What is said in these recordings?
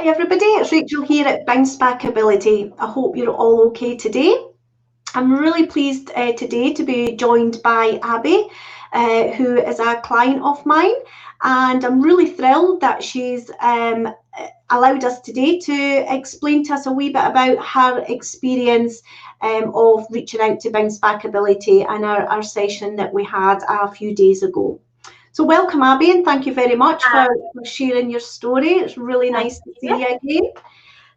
everybody, it's Rachel here at Bouncebackability. I hope you're all okay today. I'm really pleased today to be joined by Abbie, who is a client of mine, and I'm really thrilled that she's allowed us today to explain to us a wee bit about her experience of reaching out to Bouncebackability and our session that we had a few days ago. So welcome, Abbie, and thank you very much for sharing your story. It's really nice to see you again.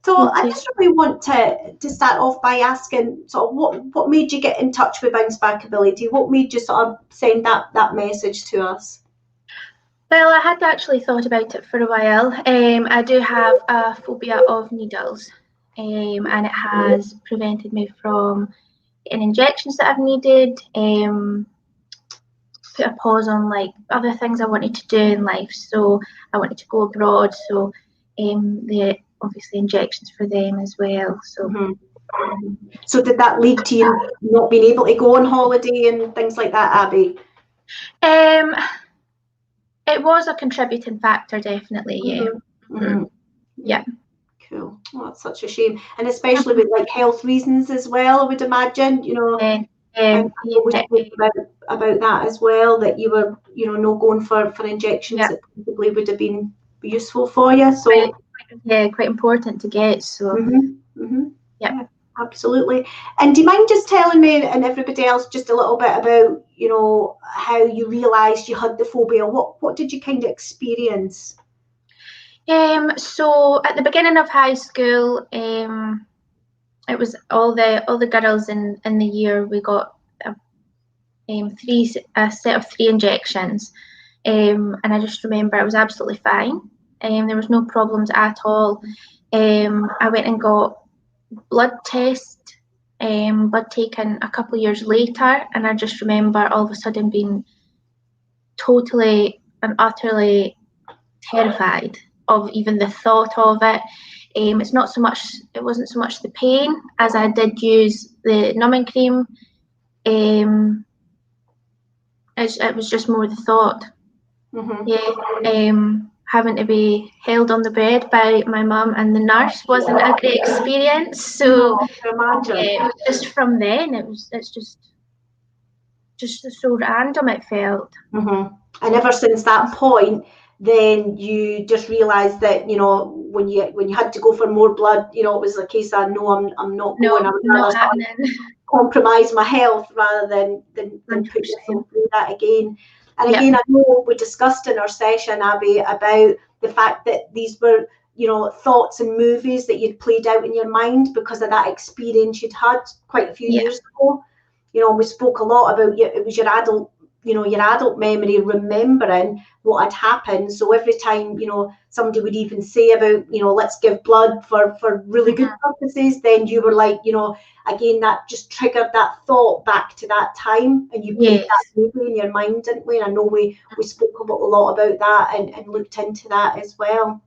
So I just really want to start off by asking sort of what made you get in touch with Bouncebackability? What made you sort of send that message to us? Well, I had actually thought about it for a while. I do have a phobia of needles, and it has prevented me from getting injections that I've needed, put a pause on like other things I wanted to do in life. So I wanted to go abroad, so the obviously injections for them as well. So So did that lead to you not being able to go on holiday and things like that, Abbie? It was a contributing factor, definitely. Yeah. Cool. Oh, that's such a shame, and especially with like health reasons as well, I would imagine, you know. We spoke about that as well, that you were, you know, no going for injections that probably would have been useful for you. So quite important to get. So yeah, absolutely. And do you mind just telling me and everybody else just a little bit about, you know, how you realised you had the phobia? What did you kind of experience? So at the beginning of high school, it was all the girls in the year. We got a set of 3 injections, and I just remember I was absolutely fine. There was no problems at all. I went and got blood taken a couple of years later, and I just remember all of a sudden being totally and utterly terrified of even the thought of it. It wasn't so much the pain as I did use the numbing cream. It was just more the thought. Having to be held on the bed by my mum and the nurse wasn't a great experience. So just from then, it's just so random it felt. And ever since that point, then you just realised that, you know, when you had to go for more blood, you know, it was a case of no, I'm not going. I would rather compromise my health rather than put yourself through that again. And again, I know we discussed in our session, Abbie, about the fact that these were, you know, thoughts and movies that you'd played out in your mind because of that experience you'd had quite a few years ago. You know, we spoke a lot about it was your adult memory remembering what had happened. So every time, you know, somebody would even say about, you know, let's give blood for really good purposes, then you were like, you know, again, that just triggered that thought back to that time, and you played that movie in your mind, didn't we? And I know we spoke a lot about that and looked into that as well.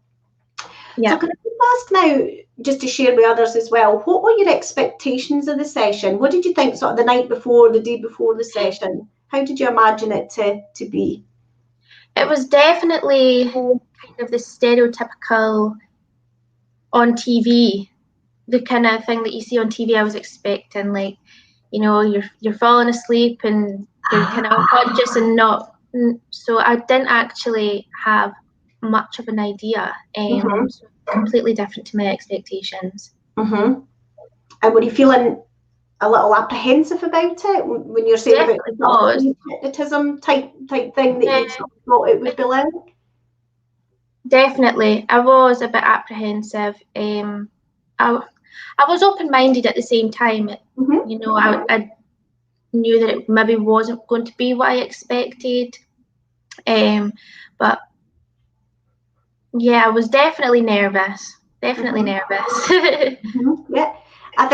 So can I ask now, just to share with others as well, what were your expectations of the session? What did you think sort of the night before, the day before the session? How did you imagine it to be? It was definitely kind of the stereotypical on TV, the kind of thing that you see on TV. I was expecting, like, you know, you're falling asleep and you're kind of unconscious and not. So I didn't actually have much of an idea. So completely different to my expectations. And were you feeling a little apprehensive about it when you're saying about the hypnotism type thing that you sort of thought it would be like? Definitely, I was a bit apprehensive. I was open-minded at the same time. You know, I knew that it maybe wasn't going to be what I expected. But yeah, I was definitely nervous. Yeah. I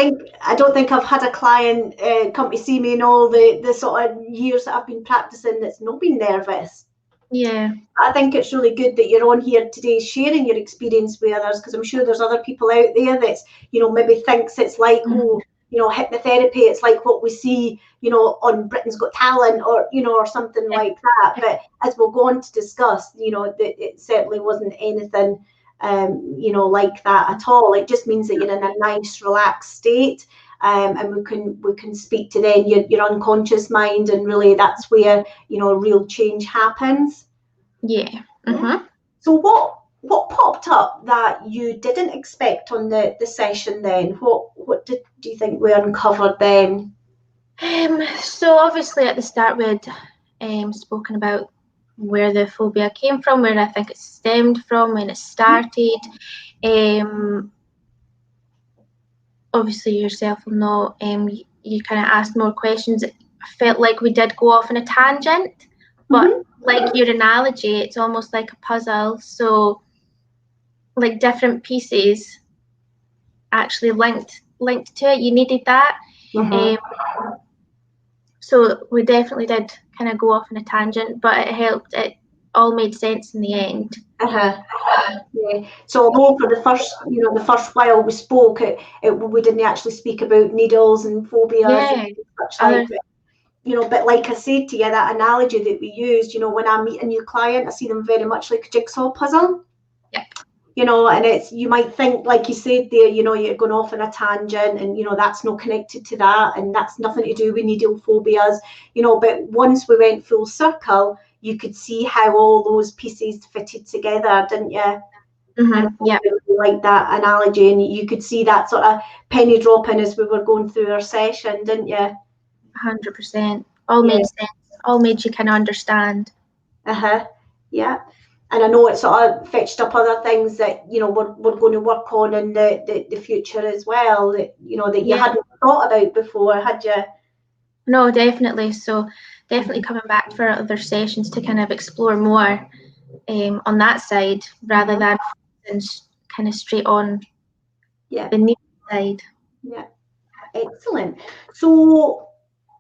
don't think I've had a client come to see me in all the sort of years that I've been practicing that's not been nervous. Yeah. I think it's really good that you're on here today sharing your experience with others, because I'm sure there's other people out there that's, you know, maybe thinks it's like, oh, you know, hypnotherapy, it's like what we see, you know, on Britain's Got Talent or, you know, or something like that. But as we'll go on to discuss, you know, that it certainly wasn't anything like that at all. It just means that you're in a nice, relaxed state, and we can speak to then your unconscious mind, and really that's where real change happens. Yeah. Mm-hmm. So what popped up that you didn't expect on the session then? What do you think we uncovered then? So obviously at the start we'd spoken about where the phobia came from, where I think it stemmed from, when it started. Obviously yourself will know, you kind of asked more questions. I felt like we did go off on a tangent, but like your analogy, it's almost like a puzzle. So like different pieces actually linked to it. You needed that. So we definitely did kind of go off on a tangent, but it helped. It all made sense in the end. Yeah. So although for the first while we spoke, we didn't actually speak about needles and phobias and such like. But like I said to you, that analogy that we used, when I meet a new client, I see them very much like a jigsaw puzzle. Yeah. And it's, you might think, like you said there, you're going off on a tangent, and that's not connected to that, and that's nothing to do with needle phobias, but once we went full circle, you could see how all those pieces fitted together, didn't you? Yeah. Like that analogy, and you could see that sort of penny dropping as we were going through our session, didn't you? 100%. All made sense. All made you kind of understand. Yeah. And I know it sort of fetched up other things that we're going to work on in the future as well, that that you hadn't thought about before, had you? No, definitely. So definitely coming back for other sessions to kind of explore more on that side, rather than kind of straight on the need side. Yeah, excellent. So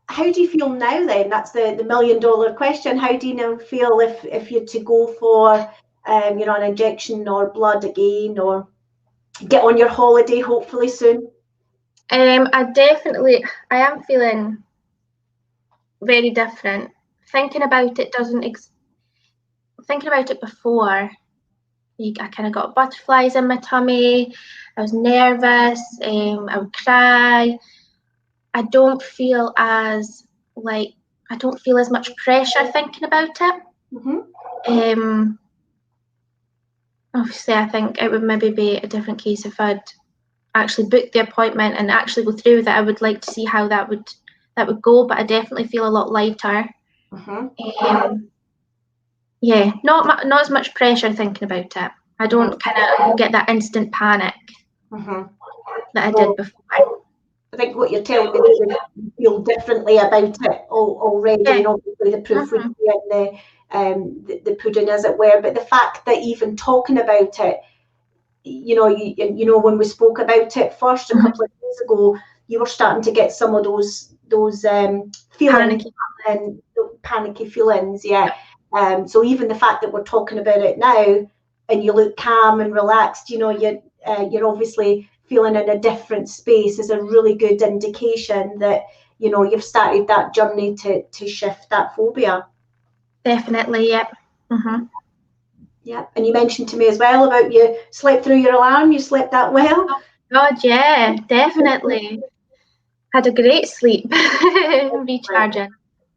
how do you feel now then? That's the $1 million question. How do you now feel if you're to go for an injection or blood again, or get on your holiday hopefully soon? I am feeling very different. Thinking about it before, I kind of got butterflies in my tummy. I was nervous. I would cry. I don't feel as much pressure thinking about it. Obviously, I think it would maybe be a different case if I'd actually booked the appointment and actually go through with it. I would like to see how that would go, but I definitely feel a lot lighter. Not as much pressure thinking about it. I don't kind of get that instant panic that I did before. I think what you're telling me is you feel differently about it already, and obviously the proof would be in the pudding, as it were. But the fact that even talking about it, when we spoke about it first a couple of days ago, you were starting to get some of those feelings, panicky feelings, so even the fact that we're talking about it now, and you look calm and relaxed, you're obviously feeling in a different space, is a really good indication that you've started that journey to shift that phobia. Definitely, yeah. Yeah, and you mentioned to me as well about you slept through your alarm. You slept that well? Oh God, yeah, definitely. Had a great sleep, recharging.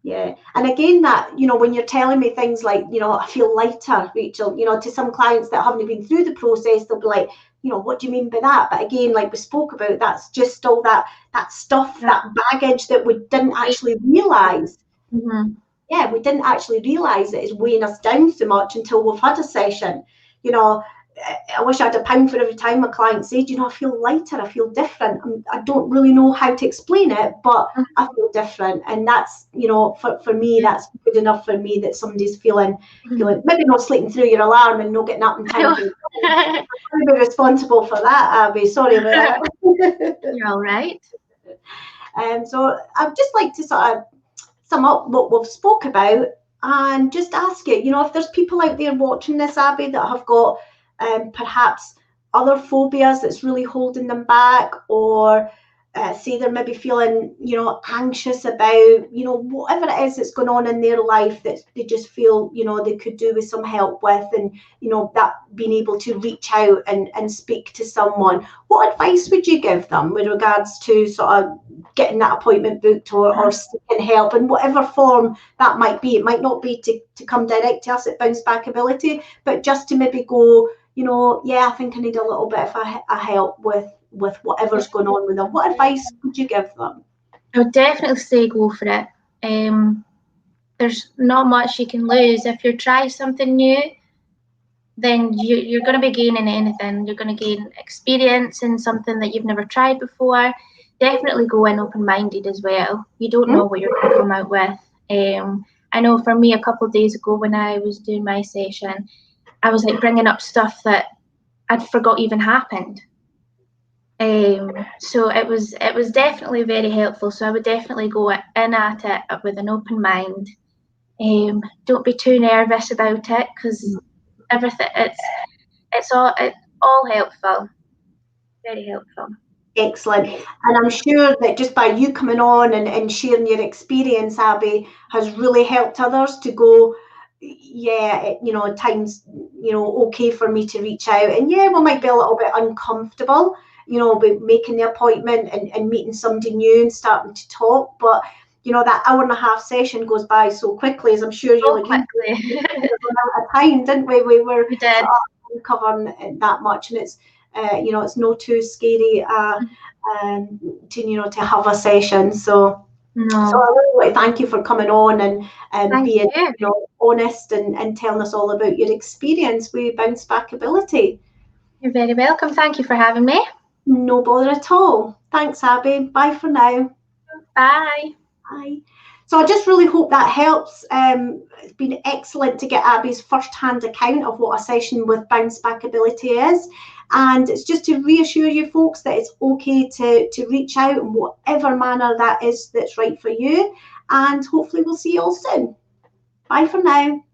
Yeah, and again, that when you're telling me things like I feel lighter, Rachel, to some clients that haven't been through the process, they'll be like, what do you mean by that? But again, like we spoke about, that's just all that stuff, that baggage that we didn't actually realise. Yeah, we didn't actually realise that it's weighing us down so much until we've had a session. I wish I had £1 for every time a client said, I feel lighter, I feel different. I don't really know how to explain it, but I feel different. And that's, for me, that's good enough for me that somebody's feeling, maybe not sleeping through your alarm and not getting up in time. I'm going to be responsible for that, Abbie. Sorry about that. You're all right. So I'd just like to sort of sum up what we've spoke about and just ask you, if there's people out there watching this, Abbie, that have got perhaps other phobias that's really holding them back, or say they're maybe feeling, you know, anxious about, you know, whatever it is that's going on in their life that they just feel, you know, they could do with some help with, and, you know, that being able to reach out and speak to someone, what advice would you give them with regards to sort of getting that appointment booked or seeking help in whatever form that might be? It might not be to come direct to us at Bouncebackability, but just to maybe go, you know, yeah, I think I need a little bit of a help with whatever's going on with them. What advice would you give them? I would definitely say go for it. There's not much you can lose. If you try something new, then you're going to be gaining anything. You're going to gain experience in something that you've never tried before. Definitely go in open-minded as well. You don't know what you're going to come out with. I know for me, a couple of days ago when I was doing my session, I was like bringing up stuff that I'd forgot even happened. So it was definitely very helpful. So I would definitely go in at it with an open mind. Don't be too nervous about it, because everything it's all helpful, very helpful. Excellent. And I'm sure that just by you coming on and sharing your experience, Abbie, has really helped others to go, yeah, you know, at times, you know, okay for me to reach out, and yeah, we might be a little bit uncomfortable, you know, with making the appointment and meeting somebody new and starting to talk, but you know, that hour and a half session goes by so quickly, as I'm sure you like. We out of time, didn't we? We did. Sort of covering that much, and it's you know, it's no too scary to, you know, to have a session. So so I really want to thank you for coming on and being, you know, honest and telling us all about your experience with Bouncebackability. You're very welcome. Thank you for having me. No bother at all. Thanks, Abbie. Bye for now. Bye. Bye. So I just really hope that helps. It's been excellent to get Abbie's first-hand account of what a session with Bouncebackability is. And it's just to reassure you folks that it's okay to reach out in whatever manner that is that's right for you. And hopefully we'll see you all soon. Bye for now.